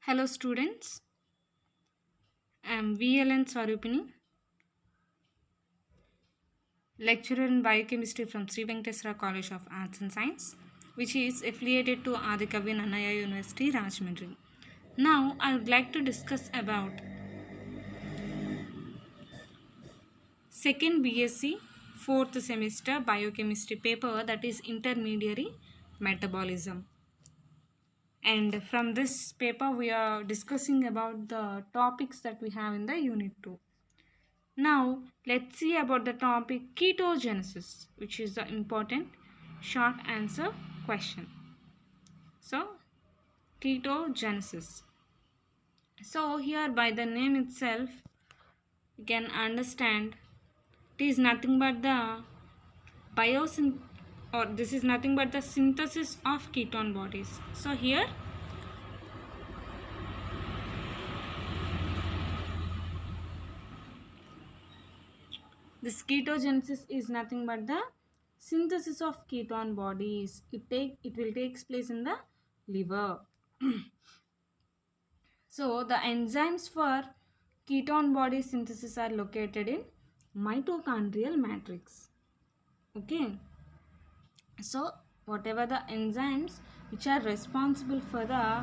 Hello students, I am VLN Swarupini, lecturer in biochemistry from Sri Venkateswara College of Arts and Science, which is affiliated to Adikavi Nannaya University, Rajahmundry. Now I would like to discuss about second BSc fourth semester biochemistry paper, that is intermediary metabolism. And from this paper we are discussing about the topics that we have in the unit 2. Now, let's see about the topic ketogenesis, which is the important short answer question. So, ketogenesis. So, here by the name itself, you can understand it is nothing but the this is nothing but the synthesis of ketone bodies. So, here this ketogenesis is nothing but the synthesis of ketone bodies. It will take place in the liver. So the enzymes for ketone body synthesis are located in mitochondrial matrix. Okay. So whatever the enzymes which are responsible for the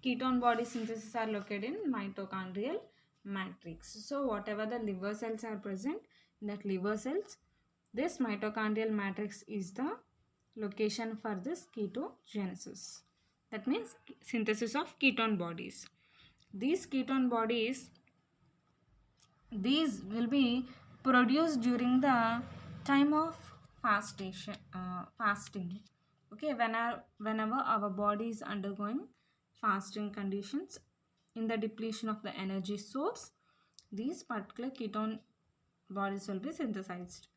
ketone body synthesis are located in mitochondrial matrix. So whatever the liver cells are present in that liver cells, this mitochondrial matrix is the location for this ketogenesis. That means synthesis of ketone bodies. These ketone bodies, these will be produced during the time of fasting. Okay, whenever our body is undergoing fasting conditions in the depletion of the energy source, these particular ketone bodies will be synthesized.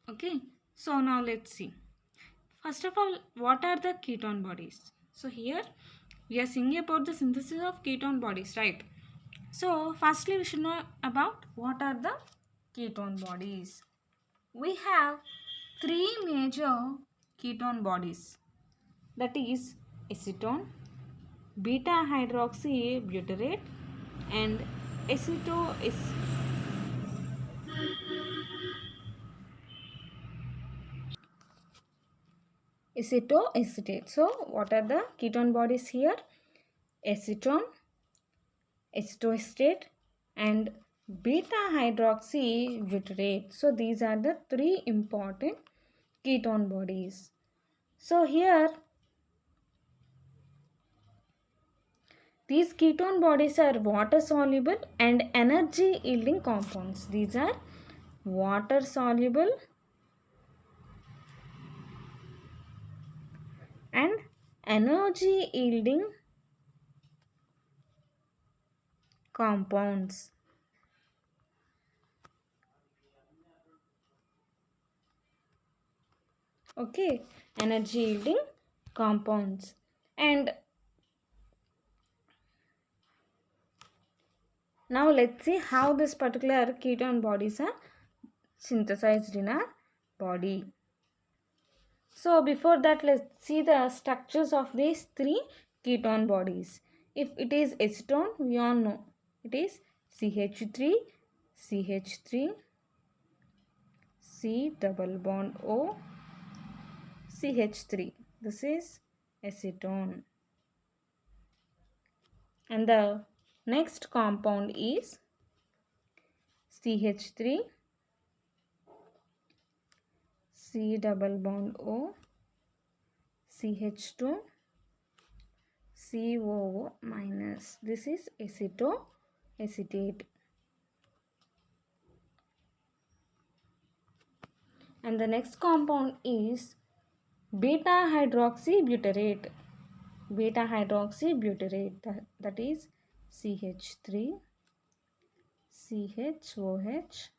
Okay, so now let's see. First of all, what are the ketone bodies? So here we are seeing about the synthesis of ketone bodies, right? So firstly we should know about what are the ketone bodies. We have three major ketone bodies, that is acetone, beta hydroxybutyrate and acetoacetate. So what are the ketone bodies here? Acetone, acetoacetate and beta hydroxybutyrate. So these are the three important ketone bodies. So here these ketone bodies are water soluble and energy yielding compounds. These are water soluble and energy yielding compounds. Okay, energy yielding compounds. And now let's see how this particular ketone bodies are synthesized in our body. So before that, let's see the structures of these three ketone bodies. If it is acetone, we all know it is CH3, CH3, C double bond O, CH3. This is acetone. And the next compound is CH3, C double bond O, CH2, COO minus. This is acetoacetate. And the next compound is beta hydroxybutyrate. Beta hydroxybutyrate, that is CH3, CHOH,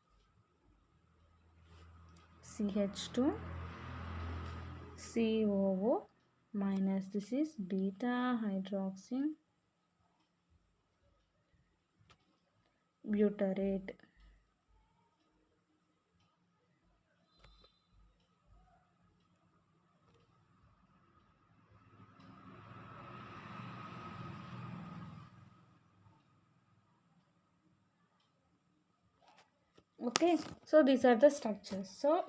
CH2, COO minus. This is beta hydroxybutyrate. Okay, so these are the structures. So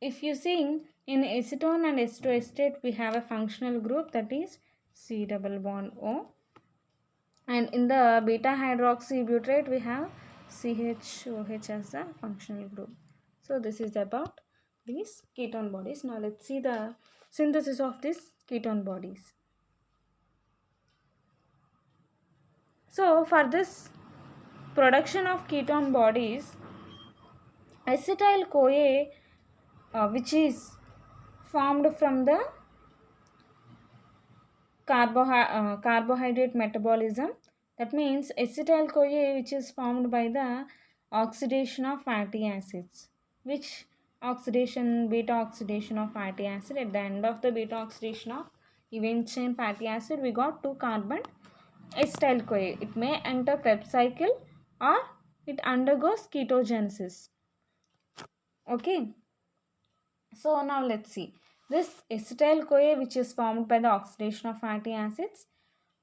if you see in acetone and acetoacetate, we have a functional group, that is C double bond O, and in the beta hydroxybutyrate we have CHOH as the functional group. So this is about these ketone bodies. Now let's see the synthesis of these ketone bodies. So for this production of ketone bodies, acetyl CoA, which is formed from the carbohydrate metabolism, that means acetyl CoA, which is formed by the oxidation of fatty acids. Which oxidation? Beta oxidation of fatty acid. At the end of the beta oxidation of event chain fatty acid, we got 2 carbon acetyl CoA. It may enter Krebs cycle or it undergoes ketogenesis. Okay, so now let's see this acetyl CoA, which is formed by the oxidation of fatty acids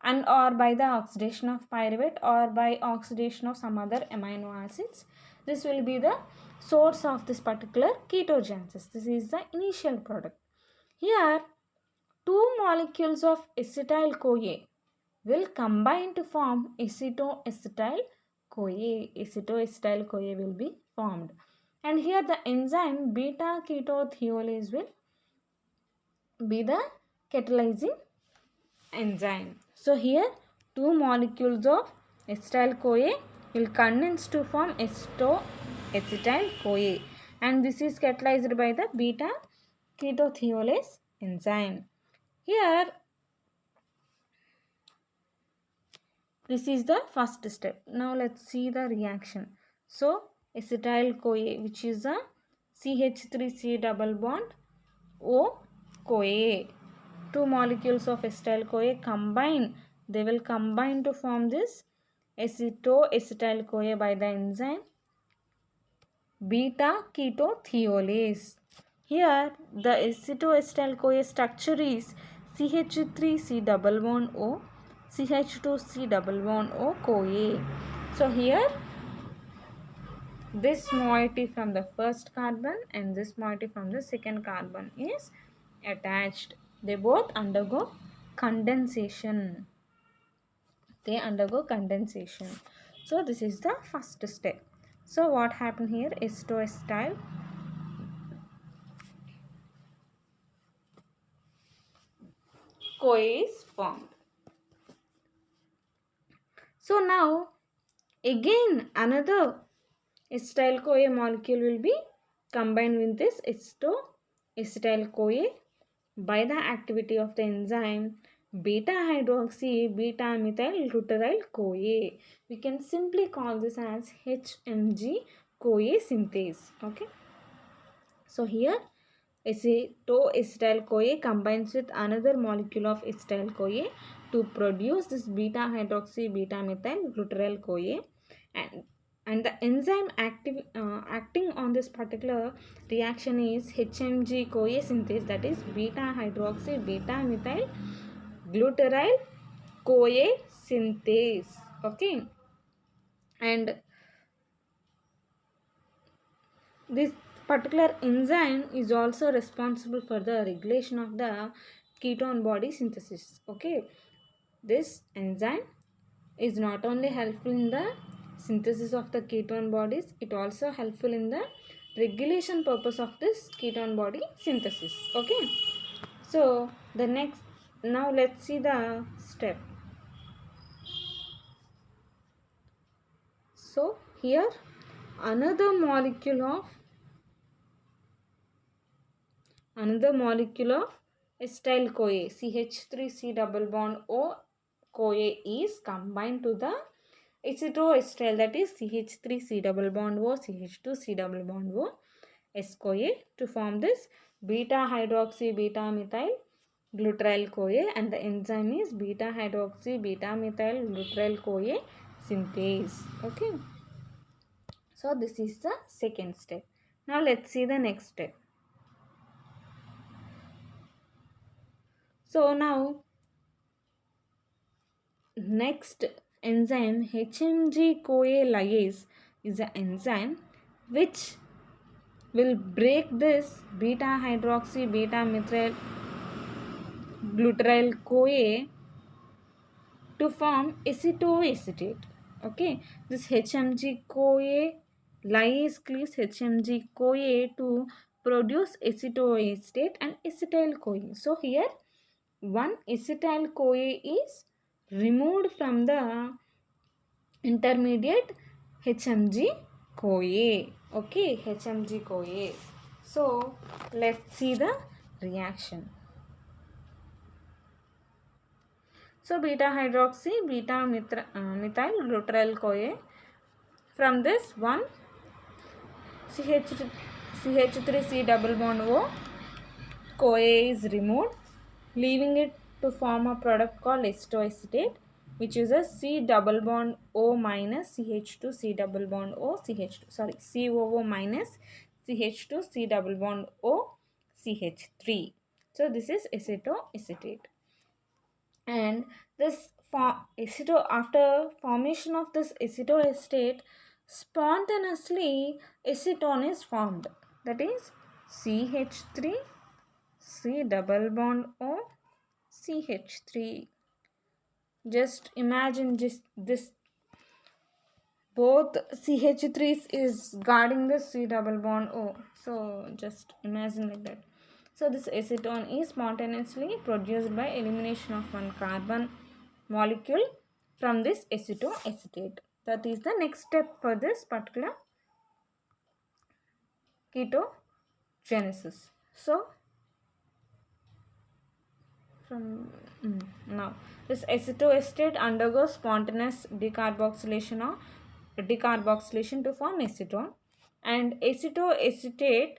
and or by the oxidation of pyruvate or by oxidation of some other amino acids. This will be the source of this particular ketogenesis. This is the initial product. Here, two molecules of acetyl CoA will combine to form acetoacetyl CoA. Acetoacetyl CoA will be formed. And here the enzyme beta ketothiolase will be the catalyzing enzyme. So here two molecules of acetyl CoA will condense to form acetoacetyl CoA, and this is catalyzed by the beta ketothiolase enzyme. Here this is the first step. Now let's see the reaction. So acetyl CoA, which is a CH3C double bond O CoA. Two molecules of acetyl CoA combine. They will combine to form this acetoacetyl CoA by the enzyme beta ketothiolase. Here the acetoacetyl CoA structure is CH3C double bond O, CH2C double bond O CoA. So here this moiety from the first carbon and this moiety from the second carbon is attached. They both undergo condensation. So this is the first step. So what happened here? Acetoacetyl CoA is formed. So now again another acetyl CoA molecule will be combined with this acetoacetyl CoA by the activity of the enzyme beta hydroxy beta methyl glutaryl CoA. We can simply call this as HMG CoA synthase. Okay, so here acetoacetyl CoA combines with another molecule of acetyl CoA to produce this beta hydroxy beta methyl glutaryl CoA, and the enzyme acting on this particular reaction is HMG CoA synthase, that is beta hydroxy beta methyl glutaryl CoA synthase. Okay, and this particular enzyme is also responsible for the regulation of the ketone body synthesis. Okay, this enzyme is not only helpful in the synthesis of the ketone bodies, it also helpful in the regulation purpose of this ketone body synthesis. Okay, so the next, now let's see the step. So here another molecule of acetyl CoA, CH3C double bond O CoA is combined to the acetoacetyl, that is CH3C double bond O CH2C double bond O S CoA to form this beta hydroxy beta methyl glutaryl CoA, and the enzyme is beta hydroxy beta methyl glutaryl CoA synthase. Okay, so this is the second step. Now let's see the next step. So now next enzyme HMG CoA lyase is an enzyme which will break this beta hydroxy beta methyl gluteryl CoA to form acetoacetate. Okay, this HMG CoA lyase cleaves HMG CoA to produce acetoacetate and acetyl CoA. So here one acetyl CoA is removed from the intermediate HMG CoA. Okay, HMG CoA. So let's see the reaction. So beta hydroxy beta methyl gluteryl CoA. From this one CH3C double bond O CoA is removed, leaving it to form a product called acetoacetate, which is a C double bond O minus CH2 C double bond O CH2. Sorry, COO minus CH2 C double bond O CH3. So this is acetoacetate. And this after formation of this acetoacetate, spontaneously acetone is formed, that is CH3 C double bond O CH3. Just imagine just this, both CH3s is guarding the C double bond O. So just imagine like that. So this acetone is spontaneously produced by elimination of one carbon molecule from this acetoacetate. That is the next step for this particular ketogenesis. So from now this acetoacetate undergoes spontaneous decarboxylation to form acetone, and acetoacetate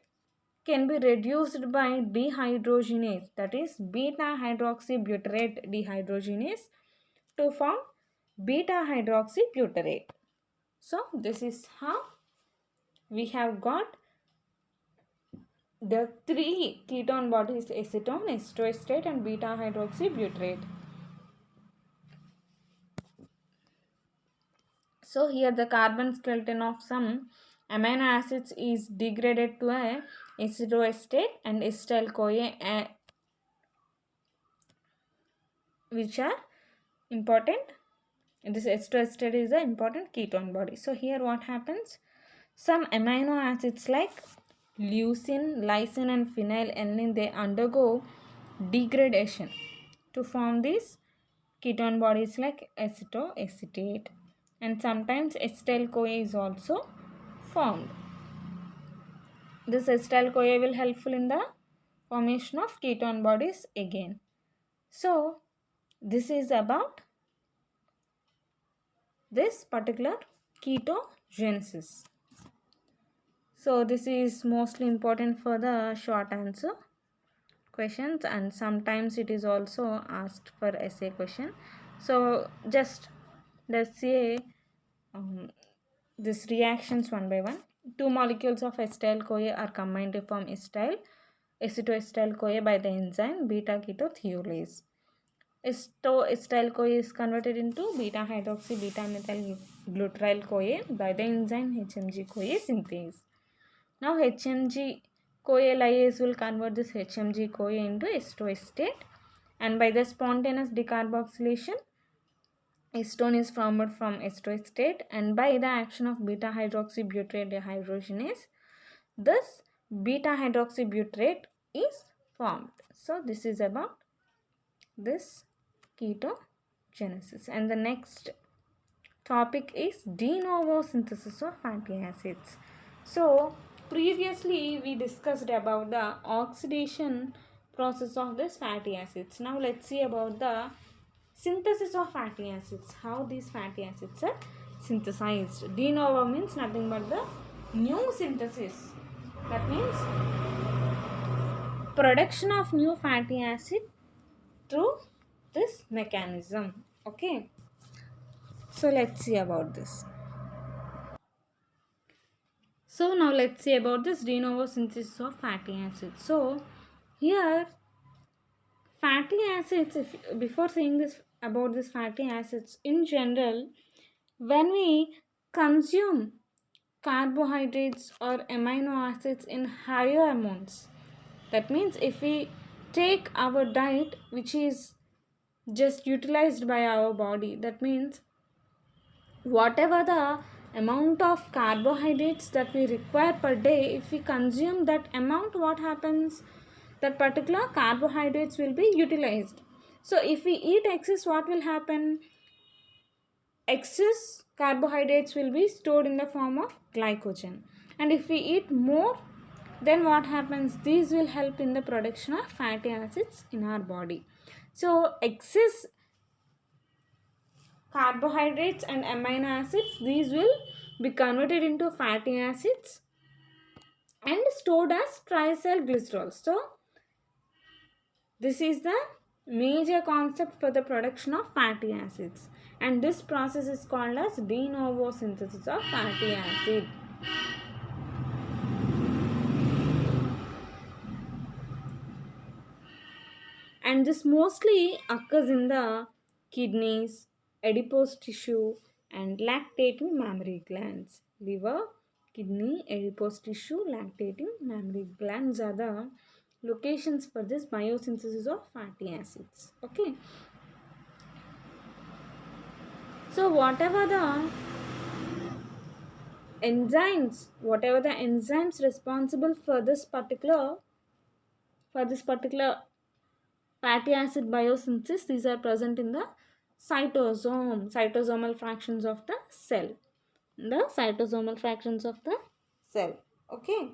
can be reduced by dehydrogenase, that is beta hydroxybutyrate dehydrogenase, to form beta hydroxybutyrate. So this is how we have got the three ketone bodies: acetone, acetoacetate and beta hydroxybutyrate. So here the carbon skeleton of some amino acids is degraded to a acetoacetate and acetyl CoA, which are important. This acetoacetate is an important ketone body. So here what happens? Some amino acids like leucine, lysine and phenylalanine, they undergo degradation to form these ketone bodies like acetoacetate, and sometimes acetyl CoA is also formed. This acetyl CoA will helpful in the formation of ketone bodies again. So this is about this particular ketogenesis. So this is mostly important for the short answer questions, and sometimes it is also asked for essay question. So just let's say these reactions one by one. Two molecules of acetyl CoA are combined to form acetoacetyl CoA by the enzyme beta ketothiolase. Acetyl CoA is converted into beta hydroxy beta methyl gluteryl CoA by the enzyme HMG CoA synthase. Now HMG CoA lyase will convert this HMG CoA into acetoacetate, and by the spontaneous decarboxylation, acetone is formed from acetoacetate, and by the action of beta hydroxybutyrate dehydrogenase, this beta hydroxybutyrate is formed. So this is about this ketogenesis. And the next topic is de novo synthesis of fatty acids. So previously we discussed about the oxidation process of this fatty acids. Now let's see about the synthesis of fatty acids, how these fatty acids are synthesized. De novo means nothing but the new synthesis. That means production of new fatty acid through this mechanism. Okay, so let's see about this. So now let's see about this de novo synthesis of fatty acids. So here fatty acids, before saying this about this fatty acids in general, when we consume carbohydrates or amino acids in higher amounts. That means if we take our diet which is just utilized by our body, that means whatever the amount of carbohydrates that we require per day, if we consume that amount, what happens? That particular carbohydrates will be utilized. So if we eat excess, what will happen? Excess carbohydrates will be stored in the form of glycogen, and if we eat more, then what happens? These will help in the production of fatty acids in our body. So excess carbohydrates and amino acids, these will be converted into fatty acids and stored as triacylglycerol. So this is the major concept for the production of fatty acids, and this process is called as de novo synthesis of fatty acid. And this mostly occurs in the kidneys, adipose tissue, and lactating mammary glands. Liver, kidney, adipose tissue, lactating mammary glands are the locations for this biosynthesis of fatty acids. Okay. So whatever the enzymes responsible for this particular fatty acid biosynthesis, these are present in the cytosomal fractions of the cell. The cytosomal fractions of the cell. Okay.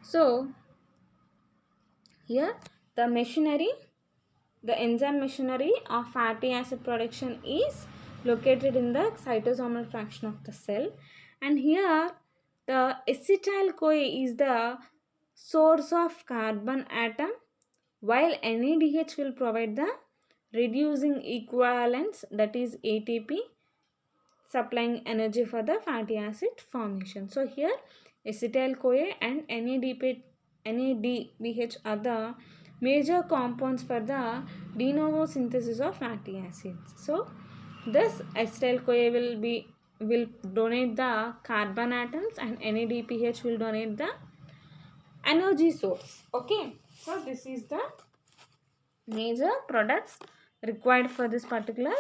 So here the enzyme machinery of fatty acid production is located in the cytosomal fraction of the cell, and here the acetyl CoA is the source of carbon atom, while NADH will provide the reducing equivalents, that is ATP, supplying energy for the fatty acid formation. So here acetyl CoA and NADPH are the major compounds for the de novo synthesis of fatty acids. So this acetyl CoA will donate the carbon atoms, and NADPH will donate the energy source. Okay, so this is the major products required for this particular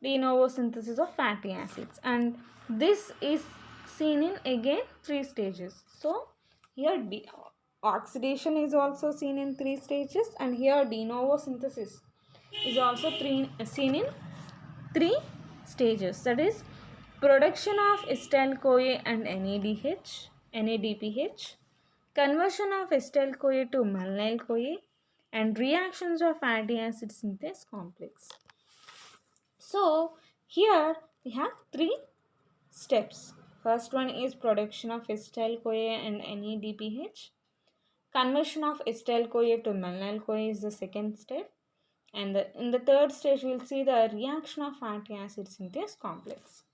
de novo synthesis of fatty acids, and this is seen in again 3 stages. So here oxidation is also seen in 3 stages, and here de novo synthesis is also seen in 3 stages, that is production of acetyl CoA and NADPH, conversion of acetyl CoA to malonyl CoA, and reactions of fatty acid synthase complex. So here we have 3 steps. First one is production of acetyl CoA and NADPH. Conversion of acetyl CoA to malonyl CoA is the second step. And in the third stage, we will see the reaction of fatty acid synthase complex.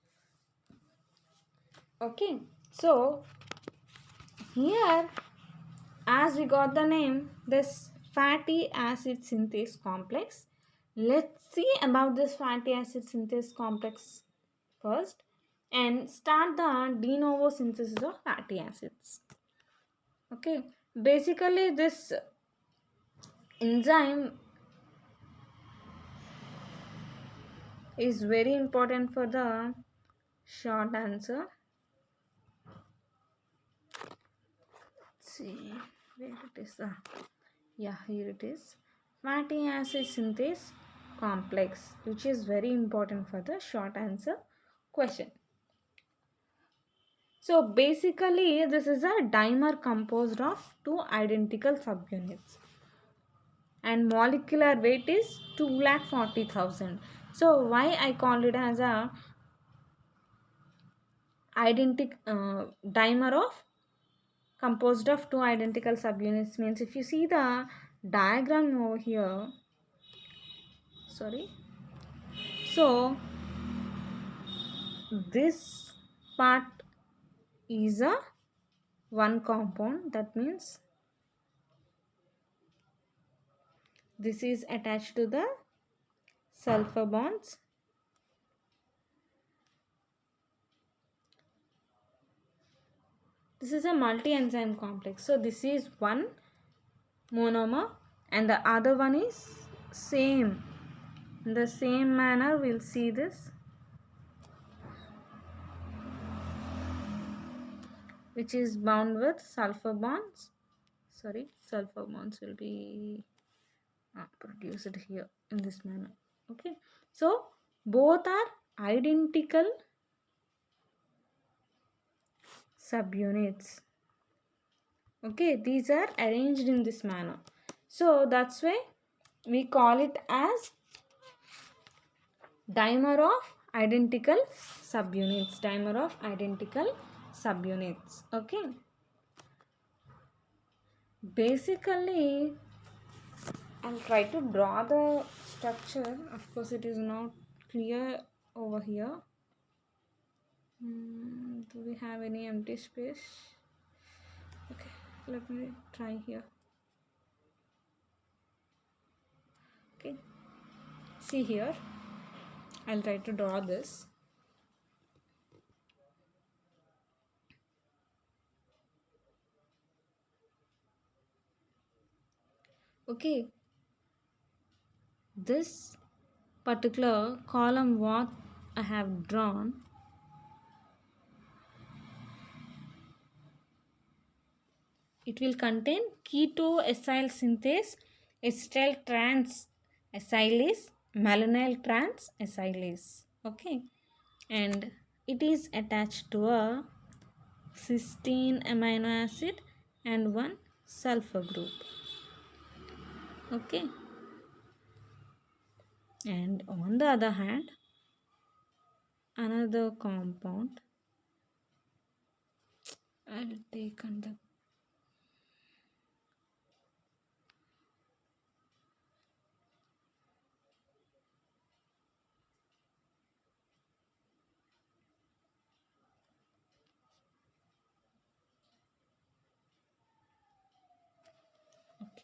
Okay, so here, as we got the name, this fatty acid synthase complex. Let's see about this fatty acid synthase complex first and start the de novo synthesis of fatty acids. Okay, basically this enzyme is very important for the short answer. Let's see where it is. Yeah, here it is. Fatty acid synthase complex, which is very important for the short answer question. So basically this is a dimer composed of 2 identical subunits, and molecular weight is 240,000. So why I called it as a dimer of composed of 2 identical subunits means, if you see the diagram over here, so this part is a one compound, that means This is attached to the sulfur bonds. This is a multi-enzyme complex. So this is one monomer and the other one is same. In the same manner we'll see this, which is bound with sulfur bonds. Sorry, sulfur bonds will be produced here in this manner. Okay, so both are identical subunits. Okay, these are arranged in this manner. So that's why we call it as dimer of identical subunits. Dimer of identical subunits. Okay. Basically, I'll try to draw the structure. Of course, it is not clear over here. Do we have any empty space? Okay, let me try here. Okay, see here. I'll try to draw this. Okay, this particular column what I have drawn, it will contain keto-acyl synthase, acetyl trans acylase, malonyl trans acylase. Okay, and it is attached to a cysteine amino acid and one sulfur group. Okay, and on the other hand, another compound, I'll take on the okay.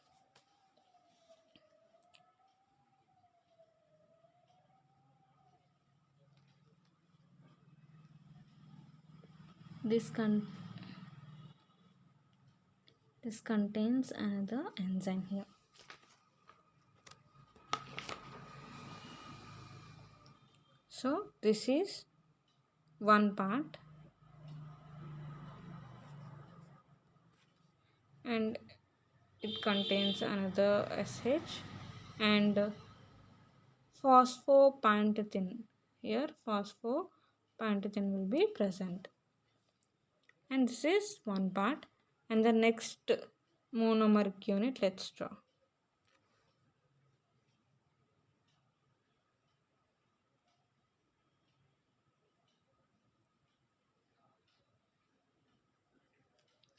This contains another enzyme here. So this is one part, and it contains another SH and phosphopantethine. Here phosphopantethine will be present, and this is one part. And the next monomeric unit, let's draw.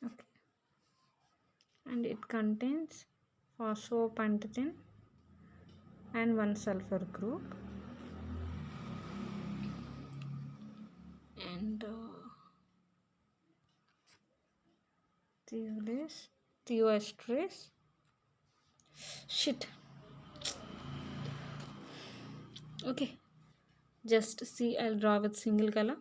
Okay, and it contains phosphopantethine and one sulfur group, and thioesterase. Shit. Okay, just see, I'll draw with single color.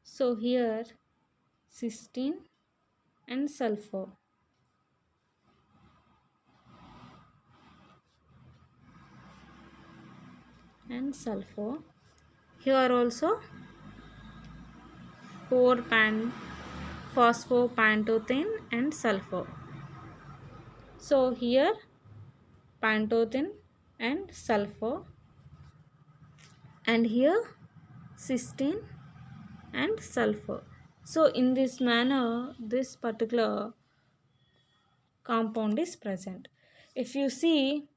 So here cysteine and sulfur, here also 4 phosphopantethine and sulfur. So here pantethine and sulfur, and here cysteine and sulfur. So in this manner, this particular compound is present. If you see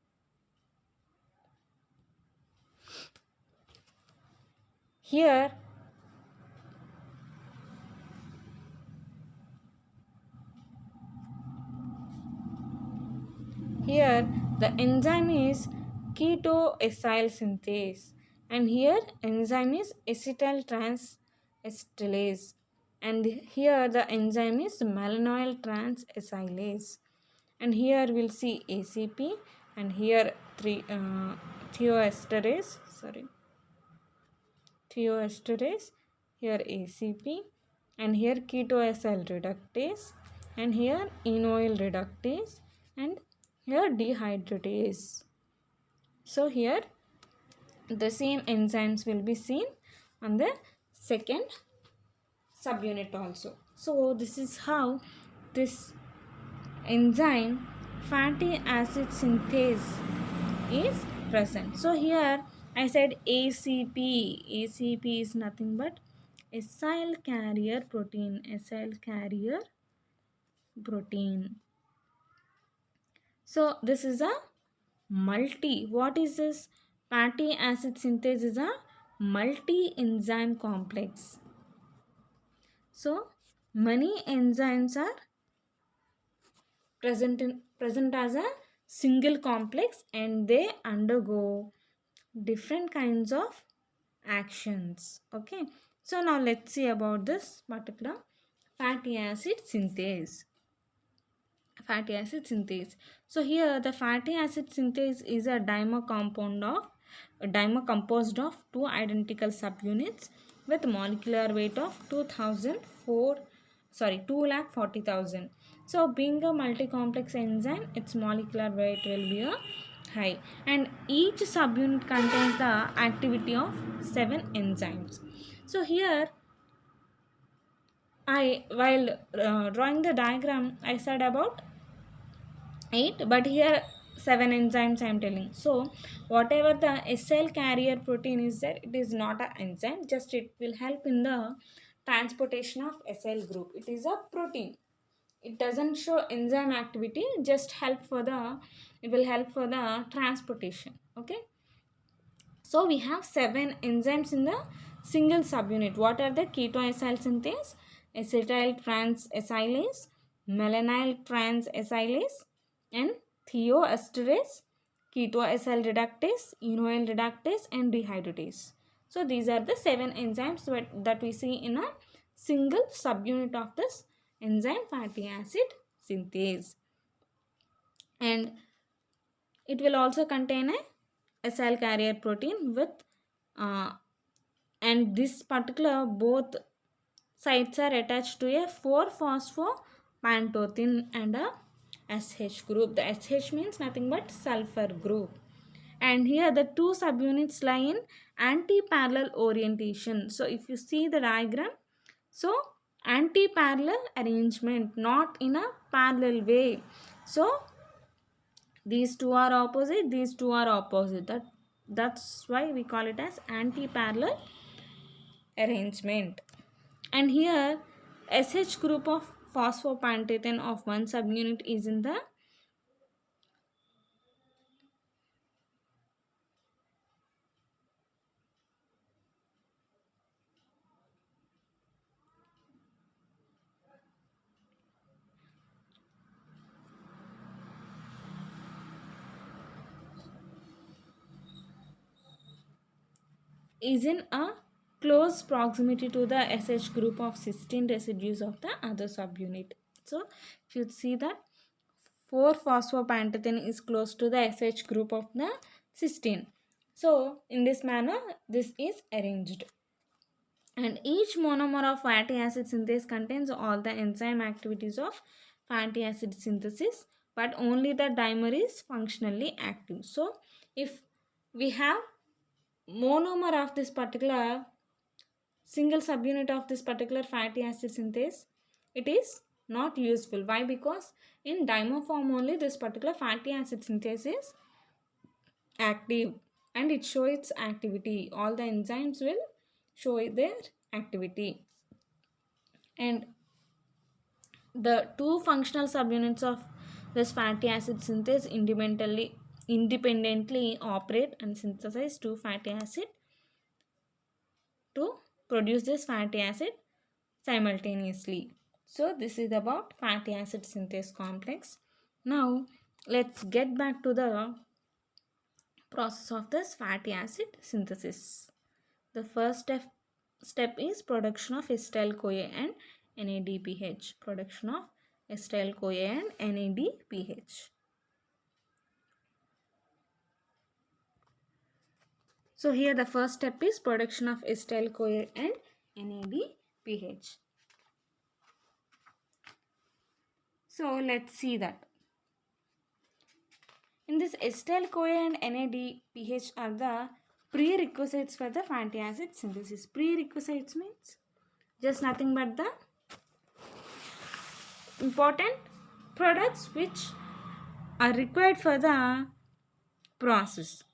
here, here the enzyme is ketoacyl synthase, and here enzyme is acetyl transacetylase, and here the enzyme is malonyl transacylase, and here we'll see ACP, and here three thioesterase, thioesterase, here ACP, and here ketoacyl reductase, and here enoyl reductase, and here dehydratase. So here the same enzymes will be seen on the second subunit also. So this is how this enzyme fatty acid synthase is present. So here I said ACP. ACP is nothing but acyl carrier protein. Acyl carrier protein. So this is a multi. What is this? Fatty acid synthase is a multi-enzyme complex. So many enzymes are present as a single complex, and they undergo different kinds of actions. Okay, so now let's see about this particular fatty acid synthase. Fatty acid synthase. So here the fatty acid synthase is a dimer composed of two identical subunits with molecular weight of 2,40,000. So being a multi-complex enzyme, its molecular weight will be a high, and each subunit contains the activity of 7 enzymes. So here while drawing the diagram, I said about 8, but here 7 enzymes I am telling. So whatever the acyl carrier protein is there, it is not an enzyme, just it will help in the transportation of acyl group. It is a protein, it doesn't show enzyme activity, just it will help for the transportation. Okay, so we have 7 enzymes in the single subunit. What are the? Ketoacyl synthase, acetyl transacylase, malonyl transacylase, and thioesterase, ketoacyl reductase, enoyl reductase, and dehydratase. So these are the 7 enzymes that we see in a single subunit of this enzyme fatty acid synthase. And it will also contain a acyl carrier protein with uh, and this particular both sites are attached to a 4-phosphopantothen and a SH group. The SH means nothing but sulfur group. And here the two subunits lie in anti-parallel orientation. So if you see the diagram, so anti-parallel arrangement, not in a parallel way. So these two are opposite, these two are opposite. That's why we call it as anti-parallel arrangement. And here SH group of phosphopantothen of one subunit is in a close proximity to the SH group of cysteine residues of the other subunit. So if you see that 4-phosphopantothen is close to the SH group of the cysteine. So in this manner this is arranged. And each monomer of fatty acid synthase contains all the enzyme activities of fatty acid synthesis, but only the dimer is functionally active. So if we have monomer of this particular single subunit of this particular fatty acid synthase, it is not useful. Why? Because in dimer form only this particular fatty acid synthase is active and it shows its activity. All the enzymes will show their activity. And the two functional subunits of this fatty acid synthase independently operate and synthesize two fatty acid to produce this fatty acid simultaneously. So this is about fatty acid synthase complex. Now let's get back to the process of this fatty acid synthesis. The first step is production of acetyl CoA and NADPH. Production of acetyl CoA and NADPH. So here the first step is production of acetyl CoA and NADPH. So let's see that. In this acetyl CoA and NADPH are the prerequisites for the fatty acid synthesis. Prerequisites means just nothing but the important products which are required for the process.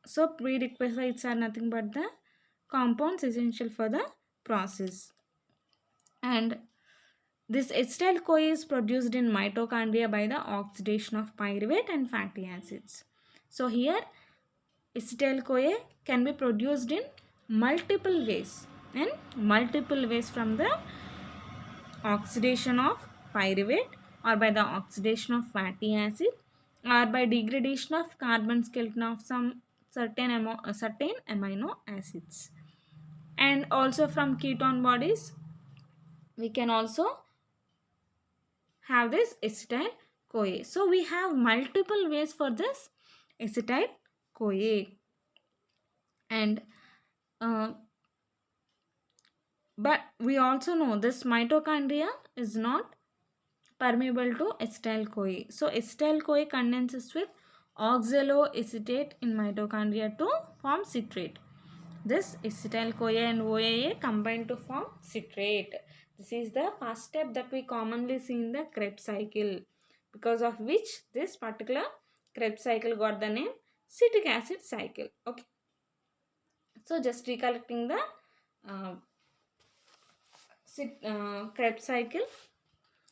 So prerequisites are nothing but the compounds essential for the process. And this acetyl CoA is produced in mitochondria by the oxidation of pyruvate and fatty acids. So here acetyl CoA can be produced in multiple ways from the oxidation of pyruvate or by the oxidation of fatty acid or by degradation of carbon skeleton of some certain amino acids, and also from ketone bodies we can also have this acetyl CoA. So we have multiple ways for this acetyl CoA. And but we also know this mitochondria is not permeable to acetyl CoA. So acetyl CoA condenses with oxaloacetate in mitochondria to form citrate. This acetyl CoA and OAA combine to form citrate. This is the first step that we commonly see in the Krebs cycle, because of which this particular Krebs cycle got the name citric acid cycle. Okay. So just recollecting the Krebs cycle.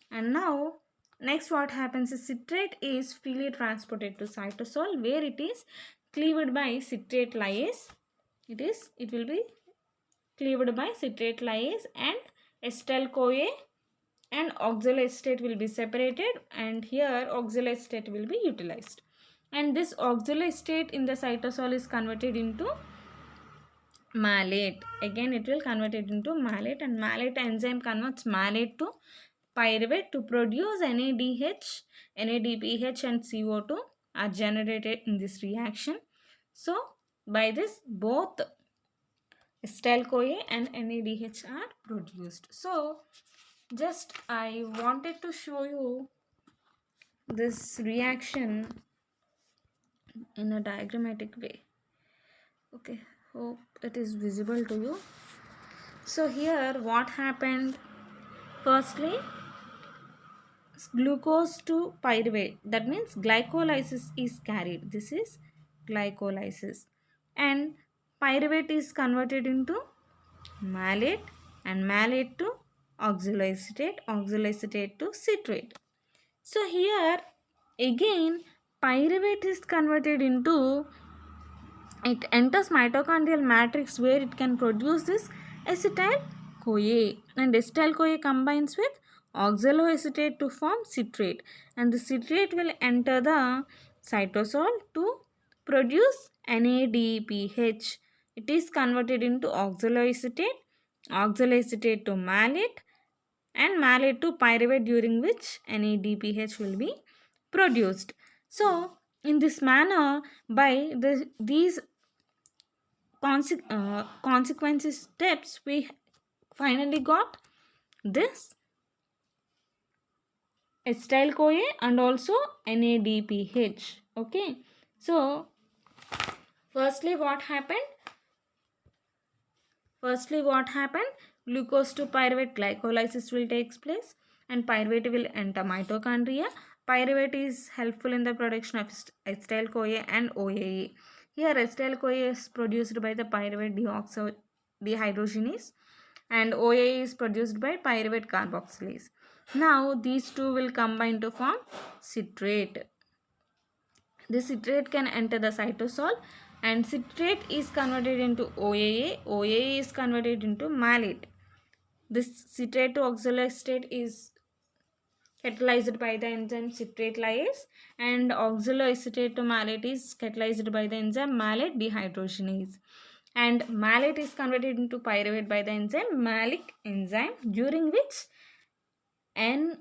And now next what happens is citrate is freely transported to cytosol where it is cleaved by citrate lyase. It will be cleaved by citrate lyase, and acetyl CoA and oxaloacetate will be separated, and here oxaloacetate will be utilized. And this oxaloacetate in the cytosol is converted into malate. Again it will convert it into malate, and malate enzyme converts malate to pyruvate to produce NADH, NADPH and CO2 are generated in this reaction. So by this both acetyl CoA and NADH are produced. So just I wanted to show you this reaction in a diagrammatic way. Okay, hope it is visible to you. So here what happened, firstly glucose to pyruvate, that means glycolysis is carried. This is glycolysis, and pyruvate is converted into malate, and malate to oxaloacetate, oxaloacetate to citrate. So here again pyruvate is converted into, it enters mitochondrial matrix where it can produce this acetyl CoA, and acetyl CoA combines with oxaloacetate to form citrate, and the citrate will enter the cytosol to produce NADPH. It is converted into oxaloacetate, oxaloacetate to malate, and malate to pyruvate, during which NADPH will be produced. So in this manner, by these consequences steps, we finally got this acetyl CoA and also NADPH. Okay, so firstly what happened, glucose to pyruvate glycolysis will take place, and pyruvate will enter mitochondria. Pyruvate is helpful in the production of acetyl CoA and OAA. Here acetyl CoA is produced by the pyruvate dehydrogenase, and OAA is produced by pyruvate carboxylase. Now these two will combine to form citrate. This citrate can enter the cytosol, and citrate is converted into OAA. OAA is converted into malate. This citrate to oxaloacetate is catalyzed by the enzyme citrate lyase, and oxaloacetate to malate is catalyzed by the enzyme malate dehydrogenase. And malate is converted into pyruvate by the enzyme malic enzyme, during which NADPH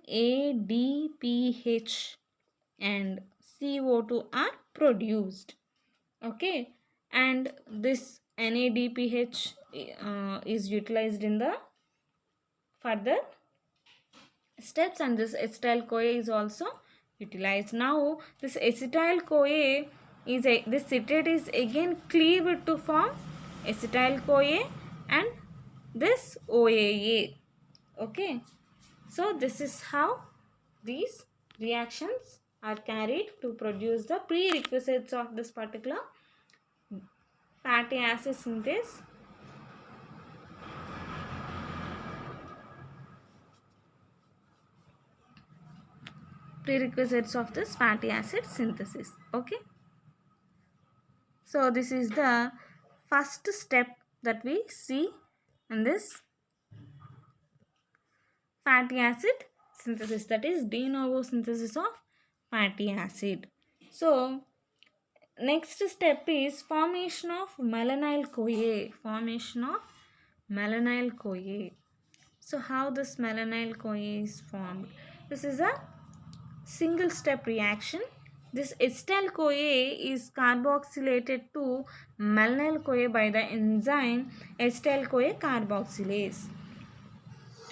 and CO2 are produced. Okay, and this NADPH is utilized in the further steps, and this acetyl CoA is also utilized. Now this acetyl CoA is this citrate is again cleaved to form acetyl CoA and this OAA. Okay, so this is how these reactions are carried to produce the prerequisites of this particular fatty acid synthase. Prerequisites of this fatty acid synthesis. Okay, so this is the first step that we see in this fatty acid synthesis, that is de novo synthesis of fatty acid. So next step is formation of malonyl CoA. Formation of malonyl CoA. So how this malonyl CoA is formed? This is a single step reaction. This acetyl CoA is carboxylated to malonyl CoA by the enzyme acetyl CoA carboxylase,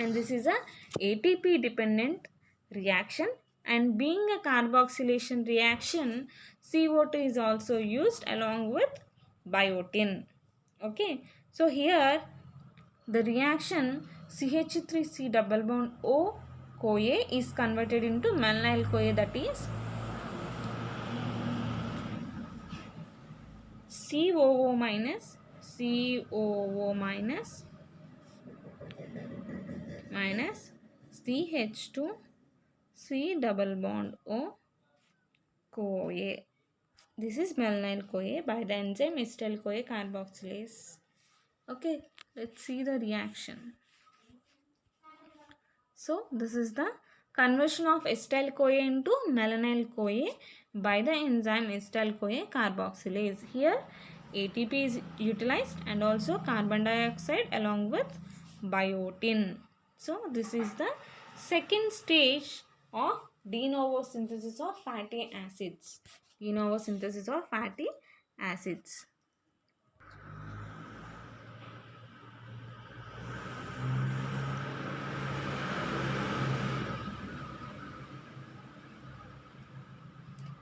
and this is a ATP dependent reaction, and being a carboxylation reaction, CO2 is also used along with biotin. Okay, so here the reaction CH3C double bond O CoA is converted into malonyl CoA, that is COO minus CH2 C double bond O CoA. This is malonyl CoA by the enzyme acetyl CoA carboxylase. Okay, let's see the reaction. So this is the conversion of acetyl CoA into malonyl CoA by the enzyme acetyl CoA carboxylase. Here ATP is utilized and also carbon dioxide along with biotin. So this is the second stage of de novo synthesis of fatty acids. De novo synthesis of fatty acids.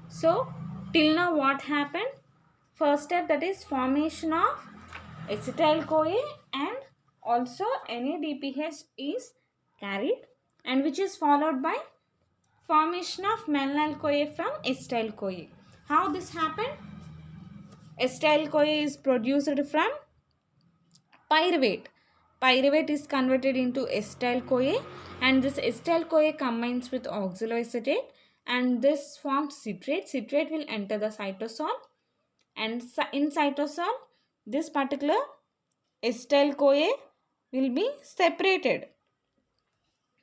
So till now what happened? First step, that is formation of acetyl CoA, and also NADPH is carried, and which is followed by formation of malonyl CoA from acetyl CoA. How this happened? Acetyl CoA is produced from pyruvate. Pyruvate is converted into acetyl CoA, and this acetyl CoA combines with oxaloacetate, and this forms citrate. Citrate will enter the cytosol, and in cytosol this particular acetyl CoA will be separated.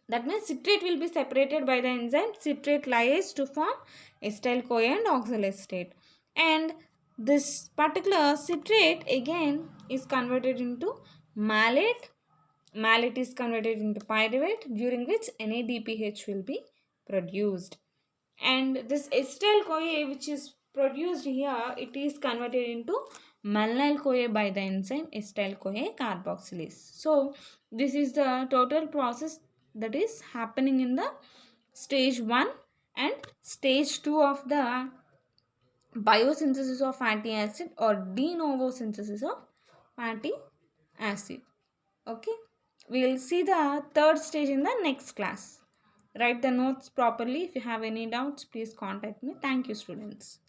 That means citrate will be separated by the enzyme citrate lyase to form acetyl CoA and oxaloacetate, and this particular citrate again is converted into malate. Malate is converted into pyruvate, during which NADPH will be produced, and this acetyl CoA which is produced here, it is converted into malonyl CoA by the enzyme acetyl CoA carboxylase. So this is the total process that is happening in the stage 1 and stage 2 of the biosynthesis of fatty acid or de novo synthesis of fatty acid. Okay, we will see the third stage in the next class. Write the notes properly. If you have any doubts, please contact me. Thank you, students.